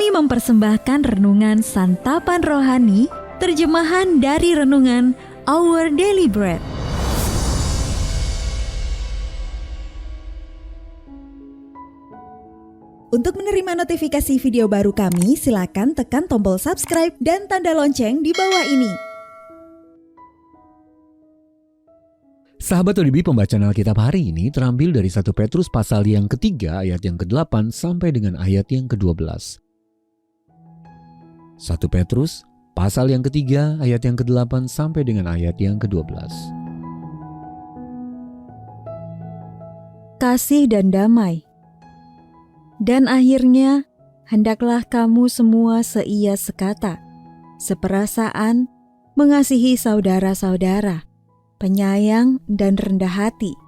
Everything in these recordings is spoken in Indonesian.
Kami mempersembahkan renungan Santapan Rohani, terjemahan dari renungan Our Daily Bread. Untuk menerima notifikasi video baru kami, silakan tekan tombol subscribe dan tanda lonceng di bawah ini. Sahabat ODB, pembacaan Alkitab hari ini terambil dari 1 Petrus pasal yang ketiga ayat yang ke-8 sampai dengan ayat yang ke-12. 1 Petrus pasal yang ketiga ayat yang ke-8 sampai dengan ayat yang ke-12. Kasih dan damai. Dan akhirnya, hendaklah kamu semua seia sekata, seperasaan, mengasihi saudara-saudara, penyayang dan rendah hati.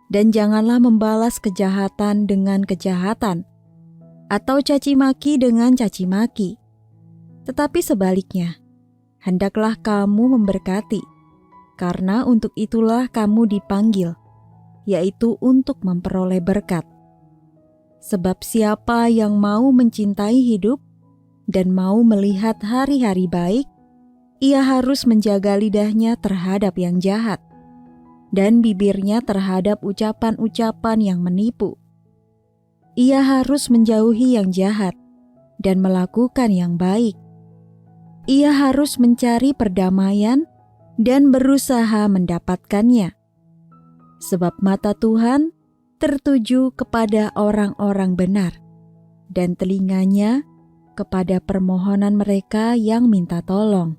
Dan janganlah membalas kejahatan dengan kejahatan, atau caci maki dengan caci maki. Tetapi sebaliknya, hendaklah kamu memberkati, karena untuk itulah kamu dipanggil, yaitu untuk memperoleh berkat. Sebab siapa yang mau mencintai hidup dan mau melihat hari-hari baik, ia harus menjaga lidahnya terhadap yang jahat, dan bibirnya terhadap ucapan-ucapan yang menipu. Ia harus menjauhi yang jahat dan melakukan yang baik. Ia harus mencari perdamaian dan berusaha mendapatkannya. Sebab mata Tuhan tertuju kepada orang-orang benar, dan telinganya kepada permohonan mereka yang minta tolong.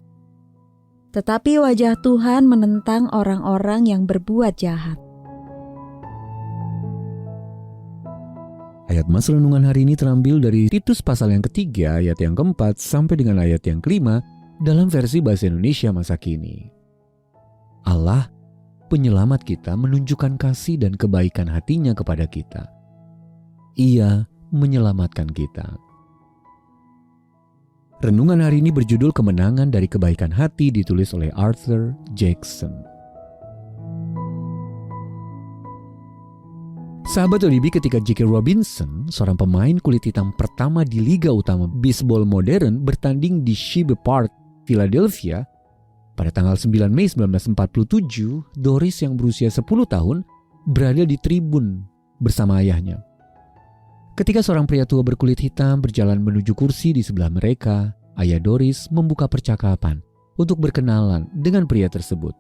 Tetapi wajah Tuhan menentang orang-orang yang berbuat jahat. Ayat mas renungan hari ini terambil dari Titus pasal yang ketiga ayat yang ke-4 sampai dengan ayat yang ke-5 dalam versi bahasa Indonesia masa kini. Allah, penyelamat kita, menunjukkan kasih dan kebaikan hatinya kepada kita. Ia menyelamatkan kita. Renungan hari ini berjudul Kemenangan dari Kebaikan Hati, ditulis oleh Arthur Jackson. Sahabat ODB, ketika J.K. Robinson, seorang pemain kulit hitam pertama di Liga Utama Bisbol Modern, bertanding di Shibe Park, Philadelphia, pada tanggal 9 Mei 1947, Doris yang berusia 10 tahun berada di tribun bersama ayahnya. Ketika seorang pria tua berkulit hitam berjalan menuju kursi di sebelah mereka, ayah Doris membuka percakapan untuk berkenalan dengan pria tersebut.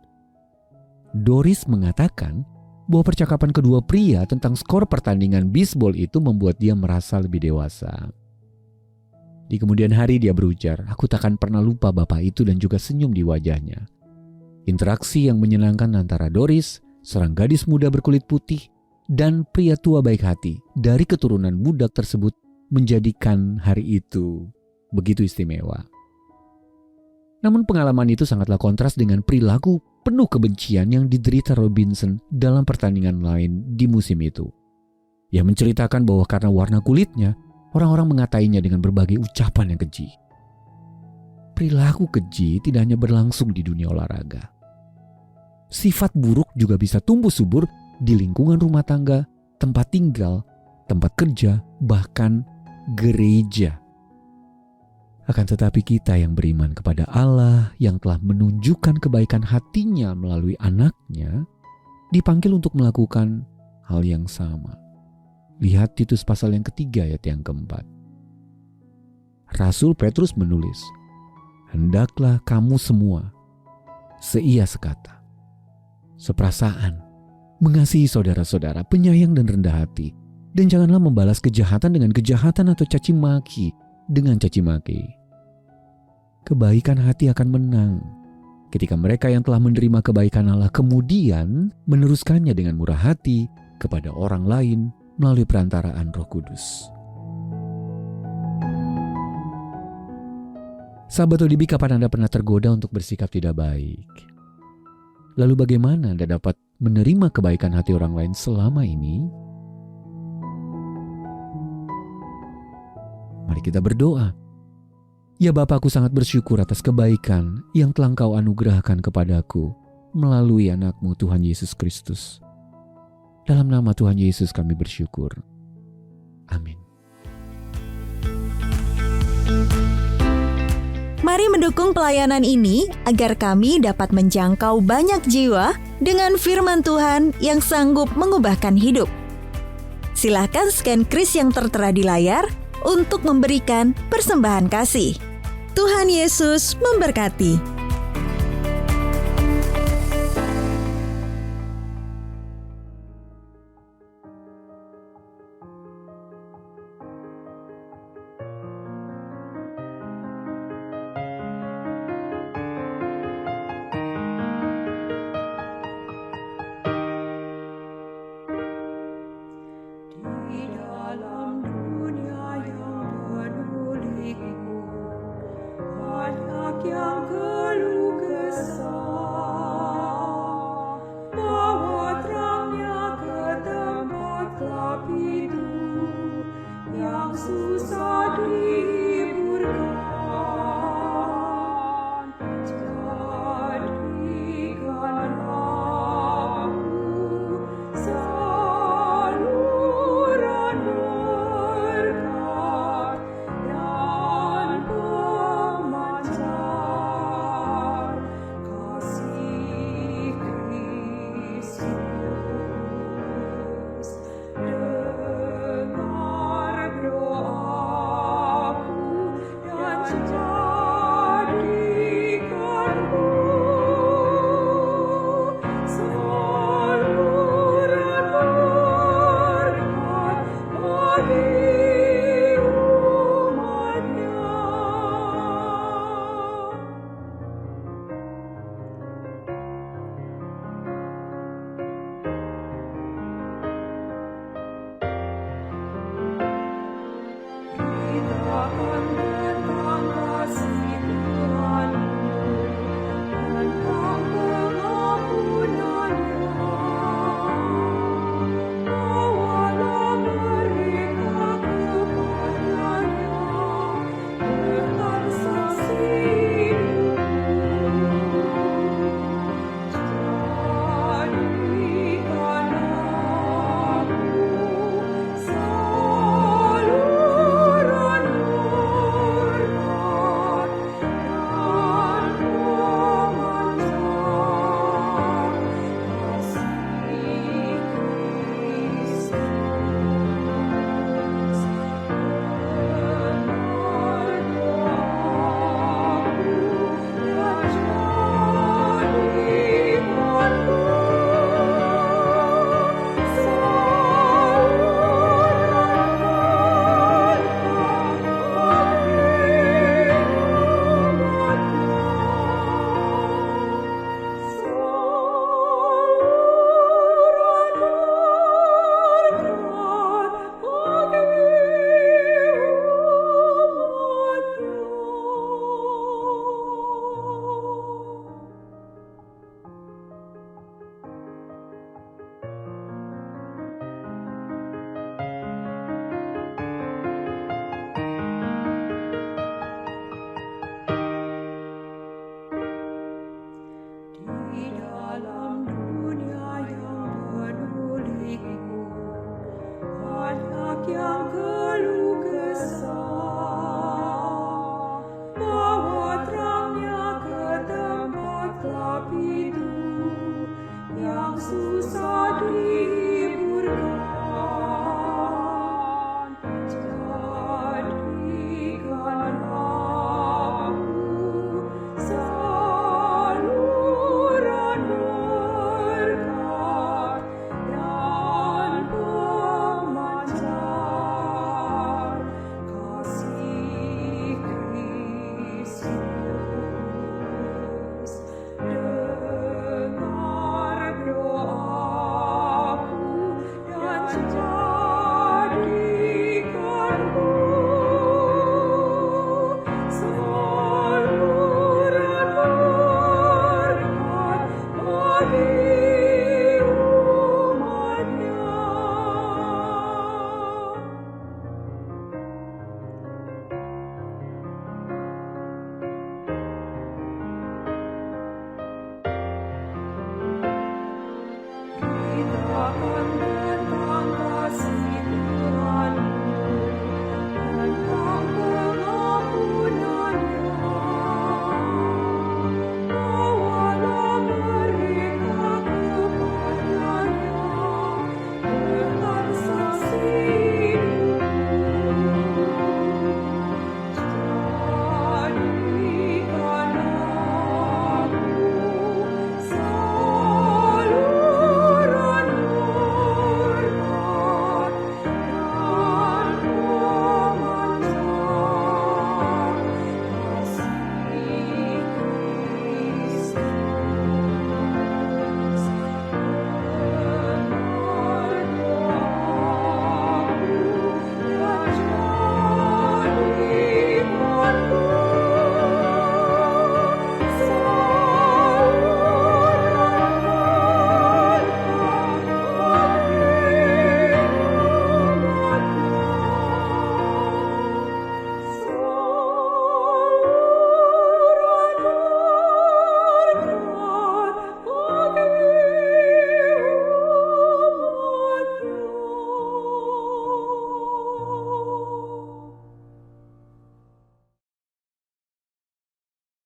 Doris mengatakan bahwa percakapan kedua pria tentang skor pertandingan bisbol itu membuat dia merasa lebih dewasa. Di kemudian hari dia berujar, "Aku takkan pernah lupa bapak itu," dan juga senyum di wajahnya. Interaksi yang menyenangkan antara Doris, seorang gadis muda berkulit putih, dan pria tua baik hati dari keturunan budak tersebut menjadikan hari itu begitu istimewa. Namun pengalaman itu sangatlah kontras dengan perilaku penuh kebencian yang diderita Robinson dalam pertandingan lain di musim itu. Ia menceritakan bahwa karena warna kulitnya, orang-orang mengatainya dengan berbagai ucapan yang keji. Perilaku keji tidak hanya berlangsung di dunia olahraga. Sifat buruk juga bisa tumbuh subur di lingkungan rumah tangga, tempat tinggal, tempat kerja, bahkan gereja. Akan tetapi kita yang beriman kepada Allah yang telah menunjukkan kebaikan hatinya melalui anaknya, dipanggil untuk melakukan hal yang sama. Lihat Titus pasal yang ketiga ayat yang ke-4. Rasul Petrus menulis, "Hendaklah kamu semua seia sekata, seperasaan, mengasihi saudara-saudara, penyayang dan rendah hati, dan janganlah membalas kejahatan dengan kejahatan atau caci maki dengan caci maki." Kebaikan hati akan menang ketika mereka yang telah menerima kebaikan Allah kemudian meneruskannya dengan murah hati kepada orang lain melalui perantaraan Roh Kudus. Sahabat ODB, kapan Anda pernah tergoda untuk bersikap tidak baik? Lalu bagaimana Anda dapat menerima kebaikan hati orang lain selama ini? Mari kita berdoa. Ya Bapa, aku sangat bersyukur atas kebaikan yang telah Engkau anugerahkan kepadaku melalui anak-Mu Tuhan Yesus Kristus. Dalam nama Tuhan Yesus kami bersyukur. Amin. Mari mendukung pelayanan ini agar kami dapat menjangkau banyak jiwa dengan firman Tuhan yang sanggup mengubahkan hidup. Silakan scan kris yang tertera di layar untuk memberikan persembahan kasih. Tuhan Yesus memberkati.